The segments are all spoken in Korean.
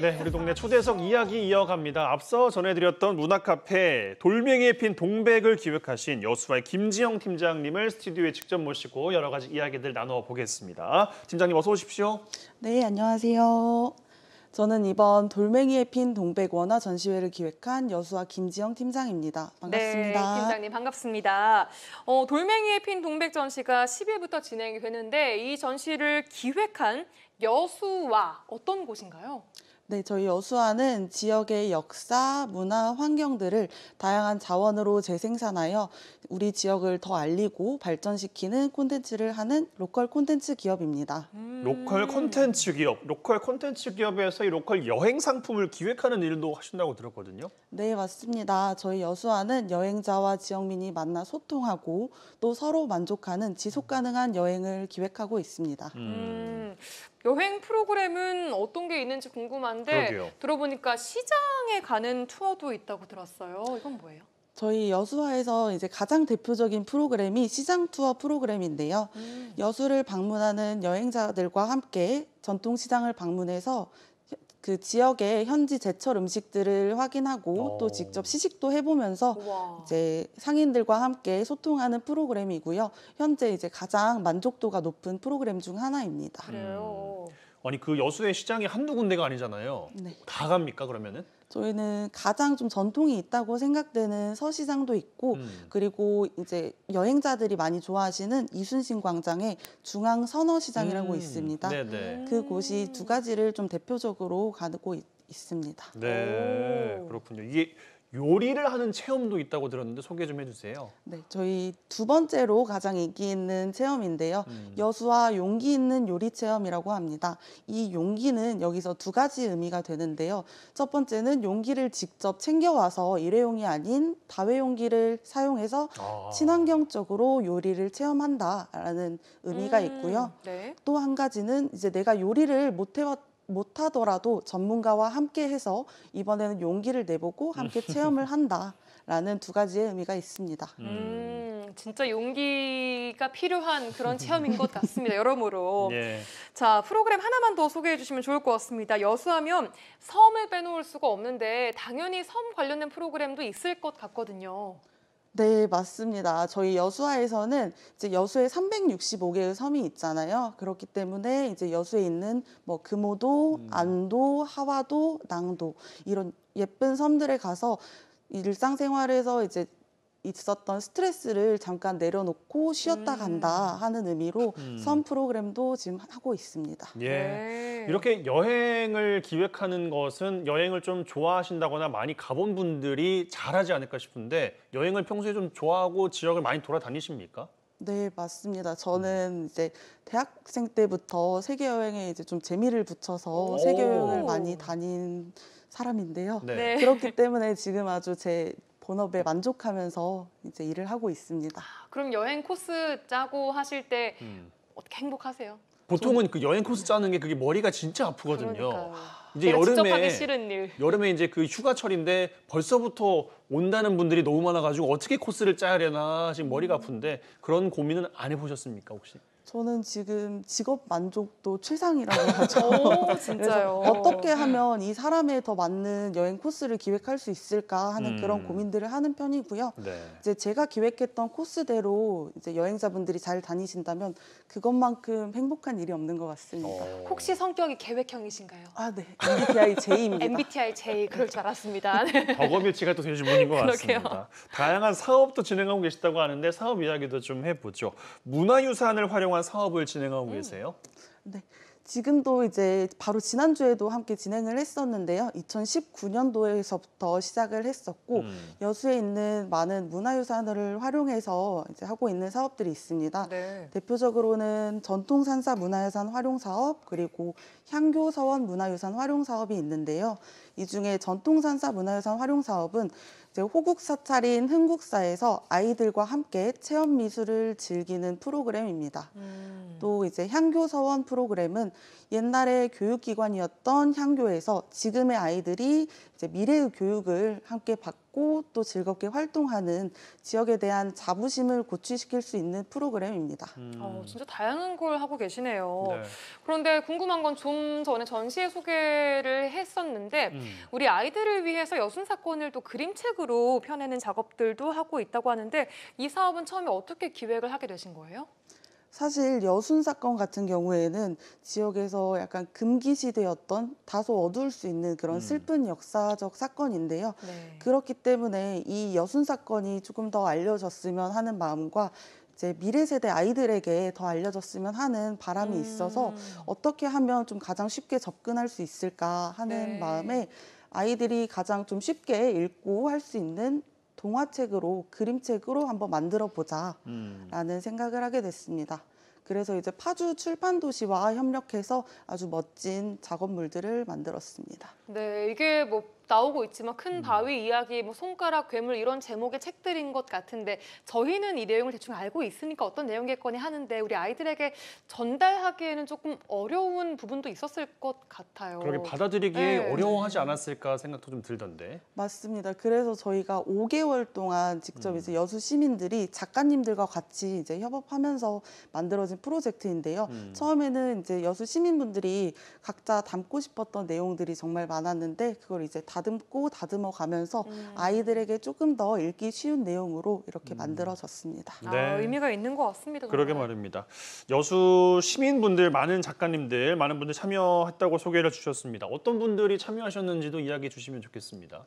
네, 우리 동네 초대석 이야기 이어갑니다. 앞서 전해드렸던 문화카페 돌멩이에 핀 동백을 기획하신 여수와의 김지영 팀장님을 스튜디오에 직접 모시고 여러 가지 이야기들 나눠보겠습니다. 팀장님 어서 오십시오. 네, 안녕하세요. 저는 이번 돌멩이에 핀 동백 원화 전시회를 기획한 여수와 김지영 팀장입니다. 반갑습니다. 네, 팀장님 반갑습니다. 돌멩이에 핀 동백 전시가 10일부터 진행이 되는데 이 전시를 기획한 여수와 어떤 곳인가요? 네, 저희 여수와는 지역의 역사, 문화, 환경들을 다양한 자원으로 재생산하여 우리 지역을 더 알리고 발전시키는 콘텐츠를 하는 로컬 콘텐츠 기업입니다. 로컬 콘텐츠 기업, 로컬 콘텐츠 기업에서 이 로컬 여행 상품을 기획하는 일도 하신다고 들었거든요. 네, 맞습니다. 저희 여수와는 여행자와 지역민이 만나 소통하고 또 서로 만족하는 지속 가능한 여행을 기획하고 있습니다. 여행 프로그램은 어떤 게 있는지 궁금한데 그러게요. 들어보니까 시장에 가는 투어도 있다고 들었어요. 이건 뭐예요? 저희 여수와에서 이제 가장 대표적인 프로그램이 시장 투어 프로그램인데요. 여수를 방문하는 여행자들과 함께 전통시장을 방문해서 그 지역의 현지 제철 음식들을 확인하고 또 직접 시식도 해보면서 우와. 이제 상인들과 함께 소통하는 프로그램이고요. 현재 이제 가장 만족도가 높은 프로그램 중 하나입니다. 그래요. 아니 그 여수의 시장이 한두 군데가 아니잖아요. 네. 다 갑니까 그러면은? 저희는 가장 좀 전통이 있다고 생각되는 서시장도 있고 그리고 이제 여행자들이 많이 좋아하시는 이순신 광장의 중앙 선어시장이라고 있습니다. 네네. 그곳이 두 가지를 좀 대표적으로 가고 있습니다. 네, 오. 그렇군요. 이게 요리를 하는 체험도 있다고 들었는데 소개 좀 해주세요. 네, 저희 두 번째로 가장 인기 있는 체험인데요. 여수와 용기 있는 요리 체험이라고 합니다. 이 용기는 여기서 두 가지 의미가 되는데요. 첫 번째는 용기를 직접 챙겨와서 일회용이 아닌 다회용기를 사용해서 친환경적으로 요리를 체험한다라는 의미가 있고요. 네. 또 한 가지는 이제 내가 요리를 못하더라도 전문가와 함께 해서 이번에는 용기를 내보고 함께 체험을 한다라는 두 가지의 의미가 있습니다. 진짜 용기가 필요한 그런 체험인 것 같습니다. 여러모로. 예. 자, 프로그램 하나만 더 소개해 주시면 좋을 것 같습니다. 여수하면 섬을 빼놓을 수가 없는데 당연히 섬 관련된 프로그램도 있을 것 같거든요. 네, 맞습니다. 저희 여수와에서는 이제 여수에 365개의 섬이 있잖아요. 그렇기 때문에 이제 여수에 있는 뭐 금오도, 안도, 하와도, 낭도 이런 예쁜 섬들에 가서 일상생활에서 이제 있었던 스트레스를 잠깐 내려놓고 쉬었다 간다 하는 의미로 섬 프로그램도 지금 하고 있습니다. 예. 네. 이렇게 여행을 기획하는 것은 여행을 좀 좋아하신다거나 많이 가본 분들이 잘하지 않을까 싶은데 여행을 평소에 좀 좋아하고 지역을 많이 돌아다니십니까? 네, 맞습니다. 저는 이제 대학생 때부터 세계 여행에 이제 좀 재미를 붙여서 세계 여행을 많이 다닌 사람인데요. 네. 네. 그렇기 때문에 지금 아주 제 본업에 만족하면서 이제 일을 하고 있습니다. 그럼 여행 코스 짜고 하실 때 어떻게 행복하세요? 보통은 그 여행 코스 짜는 게 그게 머리가 진짜 아프거든요. 그러니까요. 이제 제가 직접 하기 싫은 일. 여름에 이제 그 휴가철인데 벌써부터 온다는 분들이 너무 많아가지고 어떻게 코스를 짜야 되나 지금 머리가 아픈데 그런 고민은 안 해보셨습니까 혹시? 저는 지금 직업 만족도 최상이라고 하죠. 오, 그래서 진짜요. 어떻게 하면 이 사람에 더 맞는 여행 코스를 기획할 수 있을까 하는 그런 고민들을 하는 편이고요. 네. 이제 제가 기획했던 코스대로 이제 여행자분들이 잘 다니신다면 그것만큼 행복한 일이 없는 것 같습니다. 혹시 성격이 계획형이신가요? 아, 네. MBTI J입니다. MBTI J 그럴 줄 알았습니다. 네. 덕업일치가 또 되신 분인 것 그러게요. 같습니다. 다양한 사업도 진행하고 계시다고 하는데 사업 이야기도 좀 해보죠. 문화유산을 활용한 사업을 진행하고 계세요? 네. 지금도 이제 바로 지난주에도 함께 진행을 했었는데요. 2019년도에서부터 시작을 했었고 여수에 있는 많은 문화유산을 활용해서 이제 하고 있는 사업들이 있습니다. 네. 대표적으로는 전통산사 문화유산 활용사업 그리고 향교서원 문화유산 활용사업이 있는데요. 이 중에 전통산사 문화유산 활용사업은 이제 호국 사찰인 흥국사에서 아이들과 함께 체험 미술을 즐기는 프로그램입니다. 또 이제 향교서원 프로그램은 옛날에 교육기관이었던 향교에서 지금의 아이들이 이제 미래의 교육을 함께 받고 또 즐겁게 활동하는 지역에 대한 자부심을 고취시킬 수 있는 프로그램입니다. 진짜 다양한 걸 하고 계시네요. 네. 그런데 궁금한 건 좀 전에 전시회 소개를 했었는데 우리 아이들을 위해서 여순 사건을 또 그림책으로 펴내는 작업들도 하고 있다고 하는데 이 사업은 처음에 어떻게 기획을 하게 되신 거예요? 사실 여순 사건 같은 경우에는 지역에서 약간 금기시되었던 다소 어두울 수 있는 그런 슬픈 역사적 사건인데요. 네. 그렇기 때문에 이 여순 사건이 조금 더 알려졌으면 하는 마음과 이제 미래 세대 아이들에게 더 알려졌으면 하는 바람이 있어서 어떻게 하면 좀 가장 쉽게 접근할 수 있을까 하는 네. 마음에 아이들이 가장 좀 쉽게 읽고 할 수 있는 동화책으로 그림책으로 한번 만들어 보자라는 생각을 하게 됐습니다. 그래서 이제 파주 출판도시와 협력해서 아주 멋진 작업물들을 만들었습니다. 네, 이게 뭐 나오고 있지만 큰 바위 이야기, 뭐 손가락, 괴물 이런 제목의 책들인 것 같은데 저희는 이 내용을 대충 알고 있으니까 어떤 내용이겠거니 하는데 우리 아이들에게 전달하기에는 조금 어려운 부분도 있었을 것 같아요. 그렇게 받아들이기 네. 어려워하지 않았을까 생각도 좀 들던데. 맞습니다. 그래서 저희가 5개월 동안 직접 이제 여수 시민들이 작가님들과 같이 이제 협업하면서 만들어진 프로젝트인데요. 처음에는 이제 여수 시민분들이 각자 담고 싶었던 내용들이 정말 많았는데 그걸 이제 다듬고 다듬어 가면서 아이들에게 조금 더 읽기 쉬운 내용으로 이렇게 만들어졌습니다. 아, 의미가 있는 것 같습니다. 정말. 그러게 말입니다. 여수 시민분들, 많은 작가님들, 많은 분들 참여했다고 소개를 주셨습니다. 어떤 분들이 참여하셨는지도 이야기해 주시면 좋겠습니다.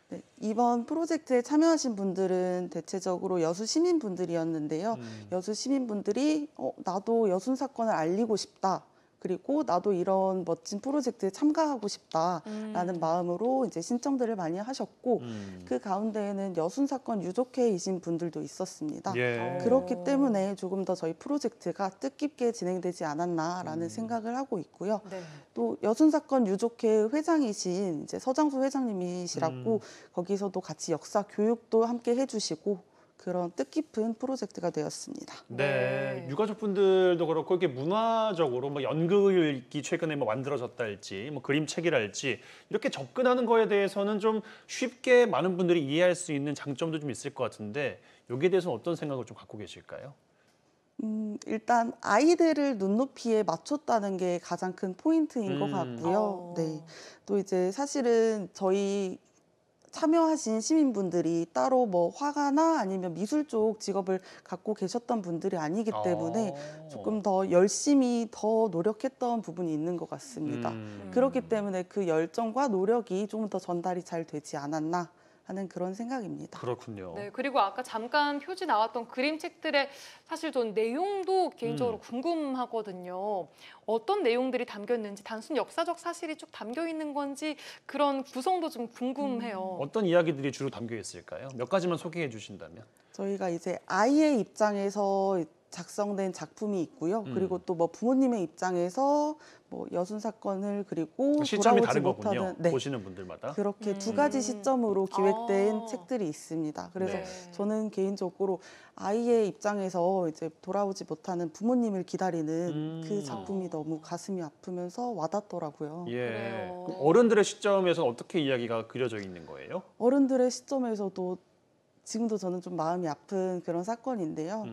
네, 이번 프로젝트에 참여하신 분들은 대체적으로 여수 시민분들이었는데요. 여수 시민분들이 나도 여순 사건을 알리고 싶다. 그리고 나도 이런 멋진 프로젝트에 참가하고 싶다라는 마음으로 이제 신청들을 많이 하셨고 그 가운데에는 여순 사건 유족회이신 분들도 있었습니다. 예. 그렇기 때문에 조금 더 저희 프로젝트가 뜻깊게 진행되지 않았나라는 생각을 하고 있고요. 네. 또 여순 사건 유족회 회장이신 이제 서장수 회장님이시라고 거기서도 같이 역사 교육도 함께 해주시고 그런 뜻깊은 프로젝트가 되었습니다. 네, 유가족분들도 그렇고 이렇게 문화적으로 뭐 연극이 최근에 뭐 만들어졌다 할지, 뭐 그림책이랄지 이렇게 접근하는 거에 대해서는 좀 쉽게 많은 분들이 이해할 수 있는 장점도 좀 있을 것 같은데 여기에 대해서는 어떤 생각을 좀 갖고 계실까요? 일단 아이들을 눈높이에 맞췄다는 게 가장 큰 포인트인 것 같고요. 네, 또 이제 사실은 저희 참여하신 시민분들이 따로 뭐 화가나 아니면 미술 쪽 직업을 갖고 계셨던 분들이 아니기 때문에 조금 더 열심히 더 노력했던 부분이 있는 것 같습니다. 그렇기 때문에 그 열정과 노력이 조금 더 전달이 잘 되지 않았나 하는 그런 생각입니다. 그렇군요. 네, 그리고 아까 잠깐 표지 나왔던 그림책들의 사실 전 내용도 개인적으로 궁금하거든요. 어떤 내용들이 담겨 있는지 단순 역사적 사실이 쭉 담겨 있는 건지 그런 구성도 좀 궁금해요. 어떤 이야기들이 주로 담겨 있을까요? 몇 가지만 소개해 주신다면. 저희가 이제 아이의 입장에서 작성된 작품이 있고요. 그리고 또 뭐 부모님의 입장에서 뭐 여순 사건을 그리고 시점이 돌아오지 다른 거군요. 못하는 네. 보시는 분들마다. 그렇게 두 가지 시점으로 기획된 책들이 있습니다. 그래서 네. 저는 개인적으로 아이의 입장에서 이제 돌아오지 못하는 부모님을 기다리는 그 작품이 너무 가슴이 아프면서 와닿더라고요. 예. 그래요. 어른들의 시점에서 어떻게 이야기가 그려져 있는 거예요? 어른들의 시점에서도 지금도 저는 좀 마음이 아픈 그런 사건인데요.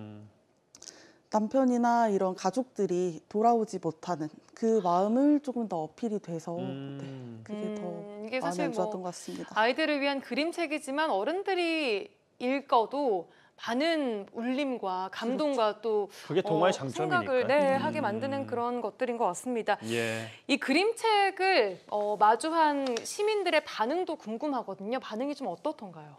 남편이나 이런 가족들이 돌아오지 못하는 그 마음을 조금 더 어필이 돼서 네, 그게 더 이게 마음이 사실 안 좋았던 뭐 것 같습니다. 아이들을 위한 그림책이지만 어른들이 읽어도 많은 울림과 감동과 또 그게 동화의 장점이니까요. 생각을 하게 만드는 그런 것들인 것 같습니다. 예. 이 그림책을 마주한 시민들의 반응도 궁금하거든요. 반응이 좀 어떻던가요?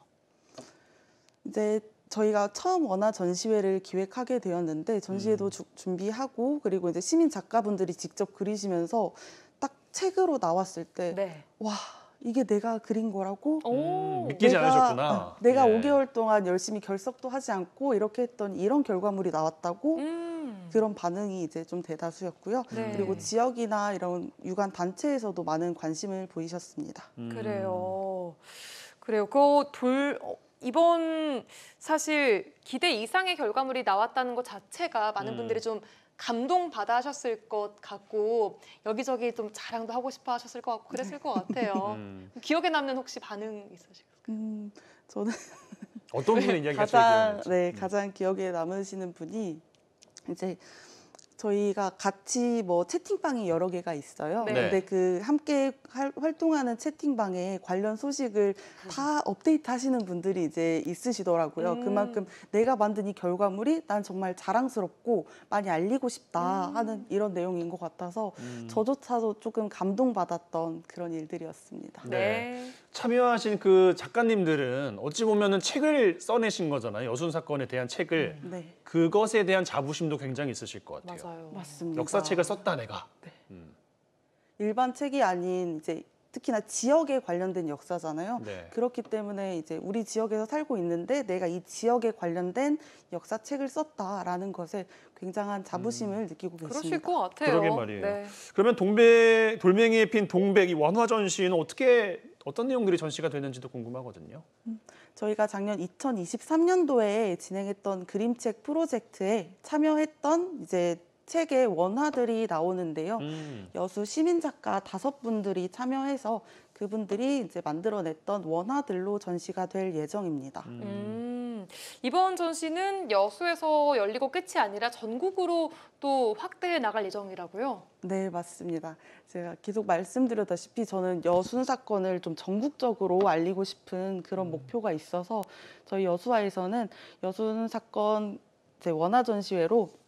이제 저희가 처음 원화 전시회를 기획하게 되었는데 전시회도 준비하고 그리고 이제 시민 작가분들이 직접 그리시면서 딱 책으로 나왔을 때 네. 와, 이게 내가 그린 거라고? 믿기지 않으셨구나. 내가 예. 5개월 동안 열심히 결석도 하지 않고 이렇게 했던 이런 결과물이 나왔다고 그런 반응이 이제 좀 대다수였고요. 네. 그리고 지역이나 이런 유관 단체에서도 많은 관심을 보이셨습니다. 그래요. 그래요. 이번 사실 기대 이상의 결과물이 나왔다는 것 자체가 많은 분들이 좀 감동받아 하셨을 것 같고 여기저기 좀 자랑도 하고 싶어 하셨을 것 같고 그랬을 것 같아요. 기억에 남는 혹시 반응 있으실까요? 저는 어떤 분의 이야기가 제일 가장 기억나요? 가장 기억에 남으시는 분이 이제 저희가 같이 뭐 채팅방이 여러 개가 있어요. 네. 근데 그 함께 활동하는 채팅방에 관련 소식을 다 업데이트 하시는 분들이 이제 있으시더라고요. 그만큼 내가 만든 이 결과물이 난 정말 자랑스럽고 많이 알리고 싶다 하는 이런 내용인 것 같아서 저조차도 조금 감동받았던 그런 일들이었습니다. 네. 참여하신 그 작가님들은 어찌 보면은 책을 써내신 거잖아요. 여순 사건에 대한 책을. 네, 그것에 대한 자부심도 굉장히 있으실 것 같아요. 맞아요. 맞습니다. 역사책을 썼다 내가. 일반 책이 아닌 이제 특히나 지역에 관련된 역사잖아요. 네. 그렇기 때문에 이제 우리 지역에서 살고 있는데 내가 이 지역에 관련된 역사책을 썼다라는 것에 굉장한 자부심을 느끼고 그러실 계십니다. 것 같아요. 그러게 말이에요. 네. 그러면 돌멩이에 핀 동백 이 원화 전시는 어떤 내용들이 전시가 되는지도 궁금하거든요. 저희가 작년 2023년도에 진행했던 그림책 프로젝트에 참여했던 이제 책의 원화들이 나오는데요. 여수 시민 작가 5분들이 참여해서 그분들이 이제 만들어냈던 원화들로 전시가 될 예정입니다. 이번 전시는 여수에서 열리고 끝이 아니라 전국으로 또 확대해 나갈 예정이라고요? 네, 맞습니다. 제가 계속 말씀드렸다시피 저는 여순 사건을 좀 전국적으로 알리고 싶은 그런 목표가 있어서 저희 여수와에서는 여순 사건 이제 원화 전시회로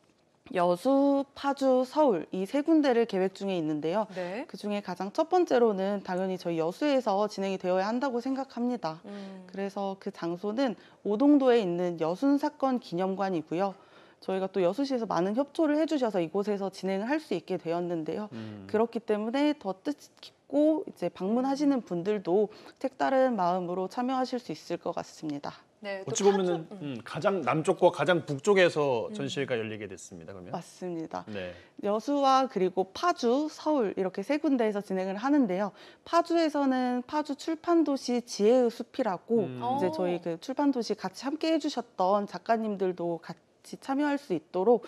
여수, 파주, 서울 이 3군데를 계획 중에 있는데요. 네. 그중에 가장 첫 번째로는 당연히 저희 여수에서 진행이 되어야 한다고 생각합니다. 그래서 그 장소는 오동도에 있는 여순 사건 기념관이고요. 저희가 또 여수시에서 많은 협조를 해주셔서 이곳에서 진행을 할 수 있게 되었는데요. 그렇기 때문에 더 뜻깊고 이제 방문하시는 분들도 색다른 마음으로 참여하실 수 있을 것 같습니다. 네, 또 어찌 보면은 파주- 가장 남쪽과 가장 북쪽에서 전시회가 열리게 됐습니다. 그러면. 맞습니다. 네. 여수와 그리고 파주, 서울 이렇게 3군데에서 진행을 하는데요. 파주에서는 파주 출판도시 지혜의 숲이라고 이제 저희 그 출판도시 같이 함께 해주셨던 작가님들도 같이 참여할 수 있도록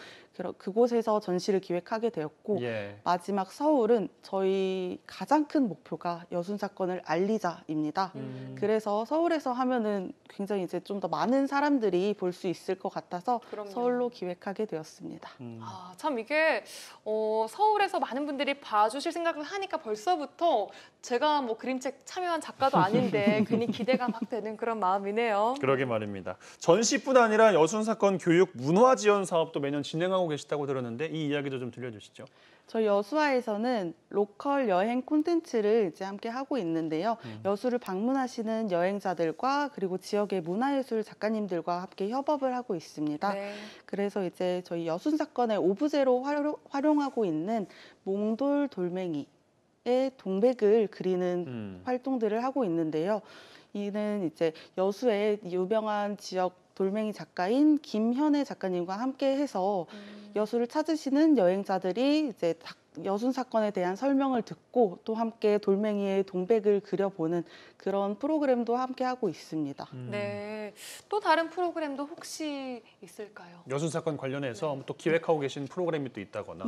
그곳에서 전시를 기획하게 되었고 예. 마지막 서울은 저희 가장 큰 목표가 여순 사건을 알리자입니다. 그래서 서울에서 하면은 굉장히 이제 좀 더 많은 사람들이 볼 수 있을 것 같아서 그럼요. 서울로 기획하게 되었습니다. 아, 참 이게 서울에서 많은 분들이 봐주실 생각을 하니까 벌써부터 제가 뭐 그림책 참여한 작가도 아닌데 괜히 기대가 막 되는 그런 마음이네요. 그러게 말입니다. 전시뿐 아니라 여순 사건 교육 문화 지원 사업도 매년 진행하고 계시다고 들었는데 이 이야기도 좀 들려주시죠. 저희 여수와에서는 로컬 여행 콘텐츠를 이제 함께 하고 있는데요. 여수를 방문하시는 여행자들과 그리고 지역의 문화예술 작가님들과 함께 협업을 하고 있습니다. 네. 그래서 이제 저희 여순 사건의 오브제로 활용하고 있는 몽돌 돌멩이의 동백을 그리는 활동들을 하고 있는데요. 이는 이제 여수의 유명한 지역 돌멩이 작가인 김현애 작가님과 함께 해서 여수를 찾으시는 여행자들이 이제 여순 사건에 대한 설명을 듣고 또 함께 돌멩이의 동백을 그려보는 그런 프로그램도 함께 하고 있습니다. 네. 또 다른 프로그램도 혹시 있을까요? 여순 사건 관련해서 또 기획하고 계신 프로그램이 또 있다거나.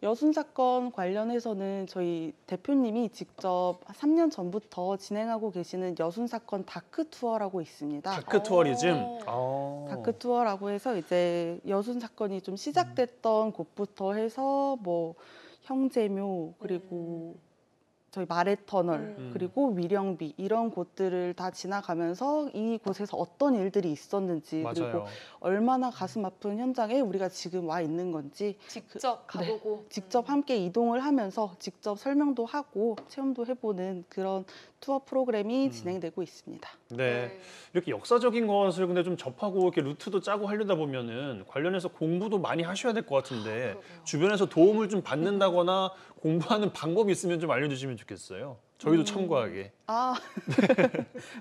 여순 사건 관련해서는 저희 대표님이 직접 3년 전부터 진행하고 계시는 여순 사건 다크 투어라고 있습니다. 다크 투어리즘. 다크 투어라고 해서 이제 여순 사건이 좀 시작됐던 곳부터 해서 뭐 형제묘 그리고 저희 마레터널 그리고 위령비 이런 곳들을 다 지나가면서 이곳에서 어떤 일들이 있었는지 그리고 맞아요. 얼마나 가슴 아픈 현장에 우리가 지금 와 있는 건지 직접 가보고 직접 함께 이동을 하면서 직접 설명도 하고 체험도 해보는 그런 투어 프로그램이 진행되고 있습니다. 네. 이렇게 역사적인 것을 근데 좀 접하고 이렇게 루트도 짜고 하려다 보면은 관련해서 공부도 많이 하셔야 될 것 같은데 그러게요. 주변에서 도움을 좀 받는다거나 공부하는 방법이 있으면 좀 알려주시면 좋겠어요. 저희도 참고하게.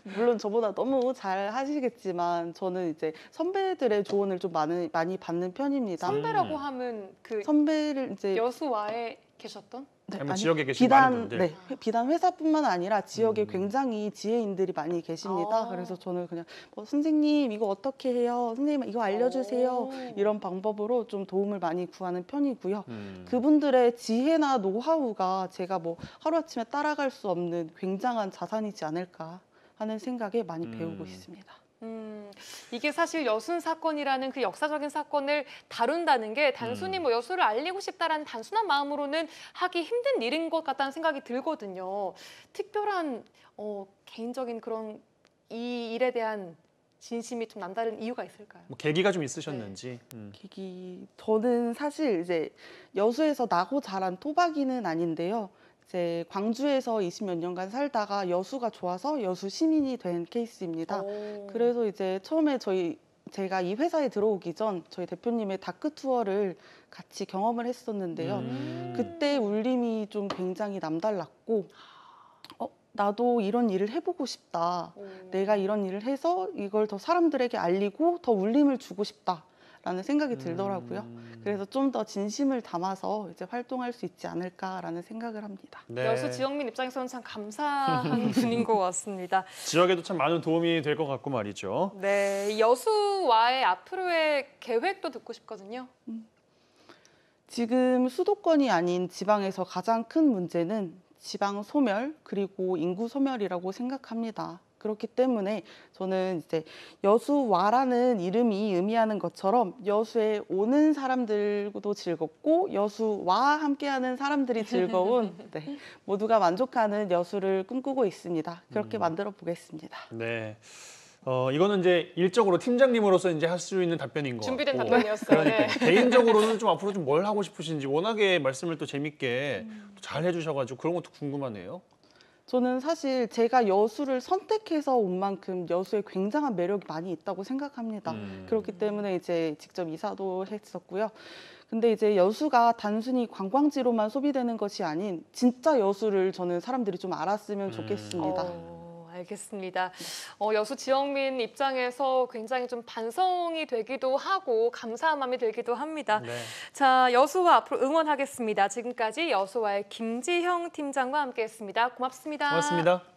물론 저보다 너무 잘 하시겠지만 저는 이제 선배들의 조언을 좀 많이 받는 편입니다. 선배라고 하면 그 선배를 이제 여수와에 계셨던? 네, 아니면 아니, 지역에 계신 많은 분들. 비단 회사뿐만 아니라 지역에 굉장히 지혜인들이 많이 계십니다. 아. 그래서 저는 그냥 선생님 이거 어떻게 해요? 선생님 이거 알려주세요. 오. 이런 방법으로 좀 도움을 많이 구하는 편이고요. 음. 그분들의 지혜나 노하우가 제가 뭐 하루아침에 따라갈 수 없는 굉장한 자산이지 않을까 하는 생각에 많이 배우고 있습니다. 이게 사실 여순 사건이라는 그 역사적인 사건을 다룬다는 게 단순히 뭐 여수를 알리고 싶다라는 단순한 마음으로는 하기 힘든 일인 것 같다는 생각이 들거든요. 특별한 개인적인 그런 이 일에 대한 진심이 좀 남다른 이유가 있을까요? 뭐 계기가 좀 있으셨는지. 저는 사실 이제 여수에서 나고 자란 토박이는 아닌데요. 이제 광주에서 20몇 년간 살다가 여수가 좋아서 여수 시민이 된 케이스입니다. 오. 그래서 이제 처음에 제가 이 회사에 들어오기 전 저희 대표님의 다크 투어를 같이 경험을 했었는데요. 그때 울림이 좀 굉장히 남달랐고, 나도 이런 일을 해보고 싶다. 내가 이런 일을 해서 이걸 더 사람들에게 알리고 더 울림을 주고 싶다라는 생각이 들더라고요. 그래서 좀 더 진심을 담아서 이제 활동할 수 있지 않을까라는 생각을 합니다. 네. 여수 지역민 입장에서는 참 감사한 분인 것 같습니다. 지역에도 참 많은 도움이 될 것 같고 말이죠. 네, 여수와의 앞으로의 계획도 듣고 싶거든요. 지금 수도권이 아닌 지방에서 가장 큰 문제는 지방 소멸 그리고 인구 소멸이라고 생각합니다. 그렇기 때문에 저는 이제 여수와라는 이름이 의미하는 것처럼 여수에 오는 사람들도 즐겁고 여수와 함께하는 사람들이 즐거운 모두가 만족하는 여수를 꿈꾸고 있습니다. 그렇게 만들어 보겠습니다. 네. 이거는 이제 일적으로 팀장님으로서 이제 할 수 있는 답변인 것 준비된 같고. 답변이었어요. 그러니까 네. 개인적으로는 좀 앞으로 좀 뭘 하고 싶으신지 워낙에 말씀을 또 재밌게 잘 해주셔가지고 그런 것도 궁금하네요. 저는 사실 제가 여수를 선택해서 온 만큼 여수에 굉장한 매력이 많이 있다고 생각합니다. 그렇기 때문에 이제 직접 이사도 했었고요. 근데 이제 여수가 단순히 관광지로만 소비되는 것이 아닌 진짜 여수를 저는 사람들이 좀 알았으면 좋겠습니다. 알겠습니다. 여수 지역민 입장에서 굉장히 좀 반성이 되기도 하고 감사한 마음이 들기도 합니다. 네. 자, 여수와 앞으로 응원하겠습니다. 지금까지 여수와의 김지형 팀장과 함께했습니다. 고맙습니다. 고맙습니다.